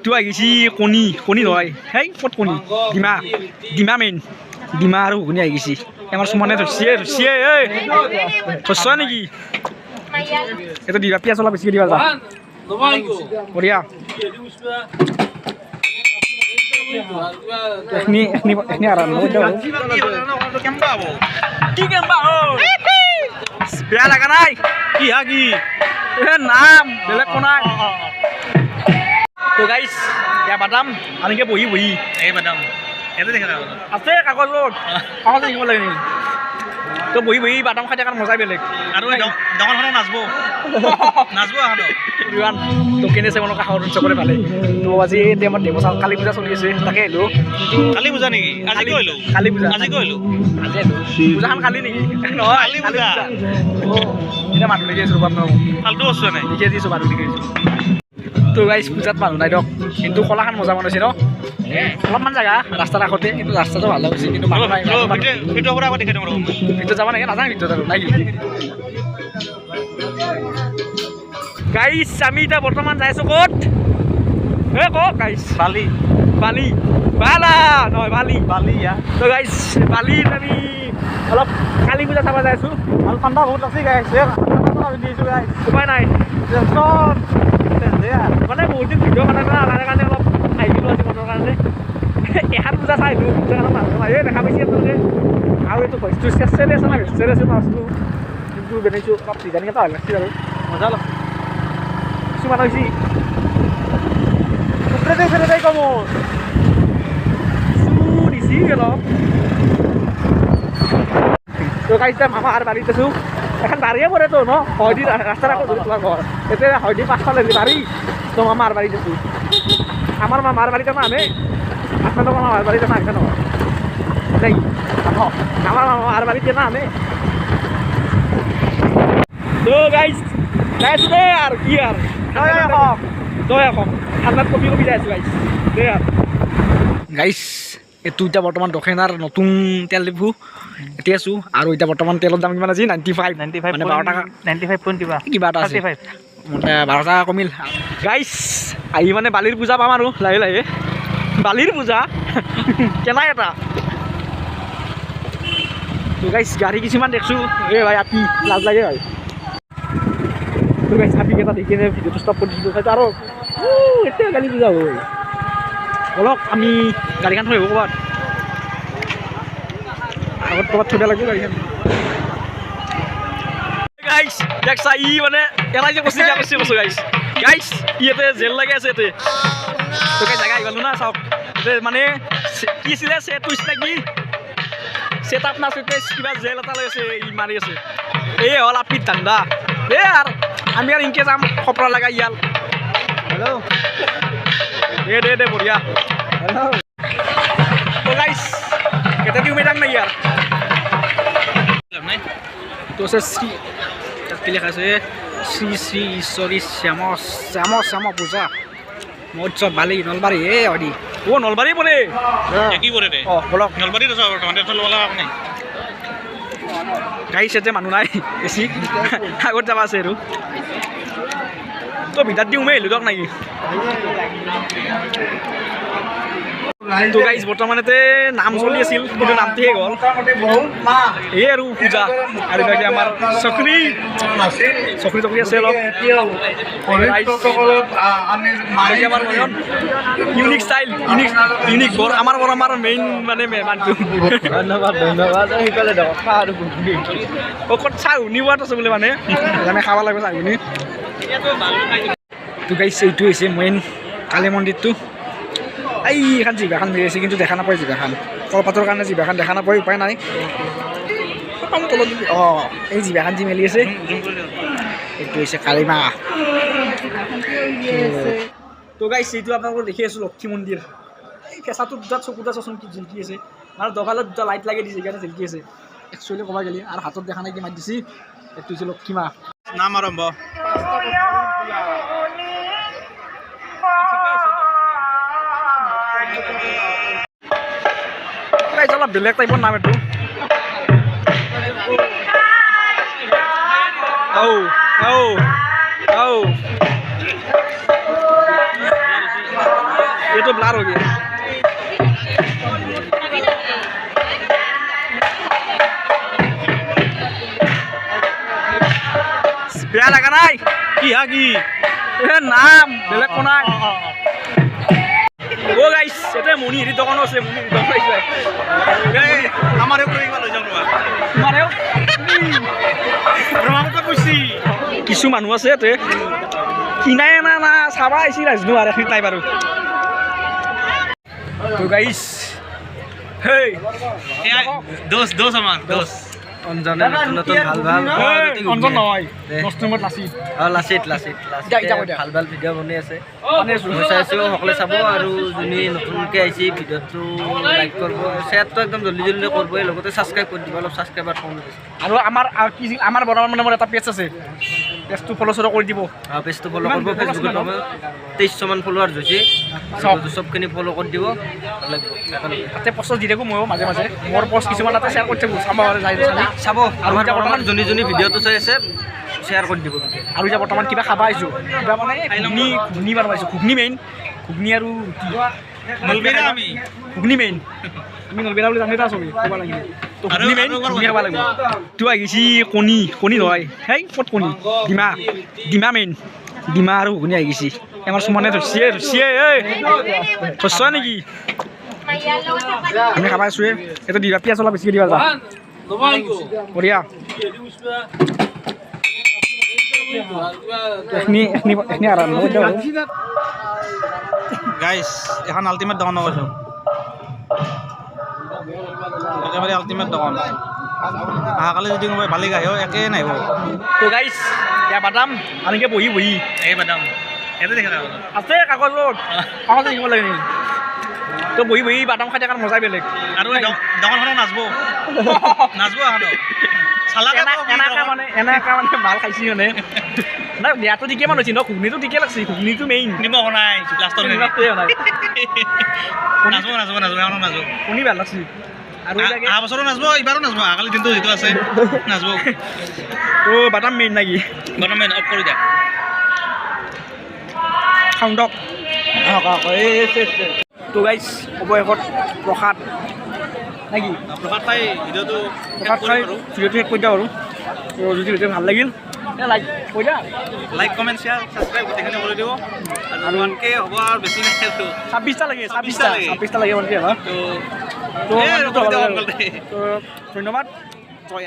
এইটো আহিছে কণী নহয় হেই ক'ত কণী ডিমা মেইন ডিমা আৰু ঘুগুনি আহি গৈছে আমাৰ সুমনে ধৰিছে এই ধৰিছ নেকি এইটো দিবা পিঁয়াজ অলপ বেছিকৈ দিবা যা বঢ়িয়া এখনি আৰাম কি কেম্বা বেয়া লাগা নাই কি নাম বেলেগ কোৱা নাই তো গাইছ ইয়া বাদাম আনকে বহি এই বাদাম এতে দেখা আছে কাগজত দেখিব লাগে নেকি তো বহি বাদাম খাই থকাৰ মজাই বেলেগ আৰু দোকানখনত নাচব ইমান তো কেনেছে মনৰ কাষৰ চবৰে পালে তো আজি টাইমত দেৱচা কালী পূজা চলি আছে তাকে আহিলোঁ কালী পূজা নেকি আজি আহিলোঁ কালী পূজা আজি পূজাখন কালি নেকি নহয় কালী পূজা এতিয়া মানুহ দেখি আছোঁ ৰ'বা ফাল্টু বস্তু নাই দেখি দিছোঁ মানুহ দেখি আছোঁ তো গাইছ পূজাত মানুহ নাই দিয়ক কিন্তু কলাখান মজা বনাইছে ন অলপমান জেগা ৰাস্তাৰ কাষতে কিন্তু ৰাস্তাটো ভাল হৈছে কিন্তু মানুহ নাই ভিতৰত যাব নেকি নাজানো ভিতৰত আৰু নাই গাইছ আমি এতিয়া বৰ্তমান যাই আছোঁ ক'ত কওক গাইছ বালি তো গাইছ বালিত আমি অলপ কালী পূজা চাব যাই আছোঁ আৰু ঠাণ্ডা বহুত লাগছে গাইছ দিছোঁ গাইছ উপায় নাই মানে বহুত দিন ভিডিঅ' বনাই কাৰণে অলপ আহিলোঁ আজি মনৰ কাৰণে এখন পূজা চাই আহিলোঁ পূজা কাৰণে মানুহ নাই দেখা পাইছে আপোনালোকে আৰু এইটো ভইচটো চেৰে আছে না চেৰে নাছিলোঁ কিন্তু বেনিছোঁ অলপ ডিজাইনিং এটা ভাল লাগছে আৰু মজা লাগছে কিছুমান হৈছে চেৰে কম দিছি অলপ তো গাইছ মামা আৰু বাৰীত আছোঁ এখন বাৰীয়ে পৰেতো ন হয়দি ৰাস্তাৰ আকৌ ধৰি তোমাৰ ঘৰ এতিয়া হয়দি পাঁচফালে বাৰী তো মামাৰ বাৰীত আছোঁ আমাৰ মামাৰ বাৰীত নামে আপনাদের মামার বাড়িতে না কেন নেই আমার মামার বাড়িতে নামে তো গাইস দে আর কি আর দয়া কম ঠান্ডাত কপি যাই আছো গাইস দে আর গাইস এইটো এতিয়া বৰ্তমান দক্ষিণাৰ নতুন তেল ডিপু এতিয়া আছোঁ আৰু এতিয়া বৰ্তমান তেলৰ দাম কিমান আজি 95 মানে 12 টকা 95 কিবা এটা আছে মানে 12 টকা কমিল গাইস আহি মানে বালিৰ পূজা পাম আৰু লাহে বালিৰ পূজা কেনাই এটা তো গাইস গাড়ী কিছুমান দেখছোঁ ভাই আপি লাজ লাগে ভাই তো গাইস আপি কেইটা দেখি কিনে ভিডিঅ'টো ষ্টপ কৰি দিছোঁ আৰু এতিয়া কালি পূজা হ'ল বলক আমি গাড়ীখন থৈ আহিব ক'ৰবাত আগত ক'ৰবাত থৈ লাগিব গাড়ীখন গাইস দেখছা ই মানে এলাই যে কৈছোঁ গাইস ইয়াতে জেল লাগি আছে ইয়াতে তো গাইস জাগা আহিলোঁ না চাওক মানে কি আছিলে টুইষ্ট লাগি চেট আপ না কিবা জেল এটা লৈ আছে ই মাৰি আছে এই হ'ল আপিত ধান্দা এই আৰু আমি আৰু ইনকে যাম খপৰা লগা ইয়াল হেল্ল' দে বঢ়িয়া হেল্ল' তো গাইস কেটে দিও মেডাং নাই ইয়াৰ তো শ্ৰী কি লেখা আছে শ্ৰী শ্ৰী ঈশ্বৰী শ্যাম পূজা মহোৎসৱ বালি নলবাৰী অদি নলবাৰী পৰে কি পৰে দে বলক নলবাৰীত আছে বৰ্তমান তেল ল'ব লগা নাই গাড়ী চেট যে মানুহ নাই বেছি আগত যাবা আছে আৰু তো ভিতৰত দিওঁ মই আহিলোঁ দিয়ক নেকি তো গাইছ বৰ্তমানতে নাম চলি আছিল কিন্তু নামটো শেষ হ'ল এই আৰু পূজা আৰু বাকী আমাৰ চকৰি আছে অলপ আমাৰ ইউনিক ষ্টাইল ইউনিক ঘৰ আমাৰ মেইন মানে মেহমানটো ধন্যবাদ সেইফালে ক'ত চাহ শুনিবাত আছে বোলে মানে আমি খাব লাগিব চাহ শুনি তো গাইছ এইটো হৈছে মেইন কালী মন্দিৰটো এইখান জিভাখন মিলি আছে কিন্তু দেখা নাপায় জিভাখন কলপাতৰ কাৰণে জিভাখন দেখা নাপায় উপায় নাই তলত এই জিভাখন যি মেলি আছে এইটো হৈছে কালী মা তো গাইছ এইটো আপোনালোকক দেখি আছোঁ লক্ষী মন্দিৰ এই কেঁচাটো দুটা চকুটা চচোন কি জিলকি আছে আৰু দগালত দুটা লাইট লাগি দিছে সেইকাৰণে জিলকি আছে একচুৱেলি ক'ব গ'লে আৰু হাতত দেখা নাই কি মাত দিছে এইটো হৈছে লক্ষী মা নাম আৰম্ভ অলপ বেলেগ টাইপৰ নাম এইটো ये तो ब्लर हो गया বেয়া লাগা নাই কি হা কি এ নাম বেলেগ কোন নাই ও গাইস এটা মনি হেৰি দোকান আছে মনি দোকান আছে এই আমারে কই গেল যাও না তোমারেও রমামত কইছি কিছু মানুহ আছে তে কিনাই না না চাবা আইছি ৰাজনু আৰু এখন টাই বাৰু তো গাইস হেই দোস আমার দোস অঞ্জনে নতুন ভাল ভাল অঞ্জন নহয় কষ্টুমত লাচিত ভাল ভাল ভিডিঅ' বনাই আছে মই চাইছোঁ সকলোৱে চাব আৰু যোনে নতুনকৈ আহিছে ভিডিঅ'টো লাইক কৰিব শ্বেয়াৰটো একদম জলদি জলদি কৰিবই লগতে ছাবস্ক্ৰাইব কৰি দিব অলপ ছাবস্ক্ৰাইবাৰ কম আৰু আমাৰ বৰ্তমান মানে মোৰ এটা পেজ আছে পেজটো ফ'ল' চল' কৰি দিব পেজটো ফ'ল' কৰিব ফেচবুকত 2300 মান ফলোৱাৰ হৈছে চবখিনি ফ'ল' কৰি দিব তাতে পষ্ট দি থাকোঁ ময়ো মাজে মাজে মোৰ পষ্ট কিছুমান তাতে শ্বেয়াৰ কৰি থাকোঁ চাব আৰু এতিয়া বৰ্তমান যোনে ভিডিঅ'টো চাই আছে শ্বেয়াৰ কৰি দিব আৰু এতিয়া বৰ্তমান কিবা খাব আহিছোঁ কিবা মানে ঘুগনি বানাব আহিছোঁ ঘুগনি মেইন ঘুগনি আৰু ঘুগনি মেইন আমি নলবেৰা বুলি জানি আছোঁ ক'ব লাগিব তো ঘুগনি মেইন ঘুগনি খাব লাগিব তো আহিছে কণী নহয় সেই ক'ত কণী ডিমা মেইন ডিমা আৰু ঘুগনি আহি গৈছে আমাৰ সুমনে ধৰিছে এই ধৰিছ নেকি আমি খাব আছোঁ এইটো দিবা পিঁয়াজ অলপ বেছিকৈ দিবা যা বঢ়িয়া এখনি আৰাম গাইছ এখন আল্টিমেট দোকান কৈছোঁ একেবাৰে আল্টিমেট দোকান অহাকালি যদি কোনোবাই ভালে গায়ো একে নাহিব তো গাইছ এয়া বাদাম আনকে বহি এই বাদাম ইয়াতে দেখা আছে কাগজত দেখিব লাগে নেকি তো বহি বাদাম খাই থকাৰ মজাই বেলেগ আৰু দোকানখনত নাচব এনেকা মানে ভাল খাইছি মানে নাই দিয়াটো ঠিকে মান হৈছে ন ঘুগনিটো ঠিকে লাগছে ঘুগনিটো মেইন নিমখ নাই লাষ্টৰ শুনি ভাল লাগছে আৰু অহা বছৰো নাচব এইবাৰো নাচব অহাকালি দিনটো যিটো আছে নাচব তো বাদাম মেইন নাকি বাদাম মেইন অফ কৰি দিয়া খাওঁ দক তো গাইছ অৱশেষত প্ৰসাদ নাকি প্ৰসাদ খাই ভিডিঅ'টো শেষ কৰি দিওঁ আৰু যদি ভিডিঅ' ভাল লাগিল লাইক কৈ দিয়া লাইক কমেণ্ট শ্বেয়াৰ ছাবস্ক্ৰাইব গোটেইখিনি কৰি দিব আৰু আনকে হ'ব আৰু বেছি নাই 26টা লাগে 26টা লাগে মানে তো ধন্যবাদ জয়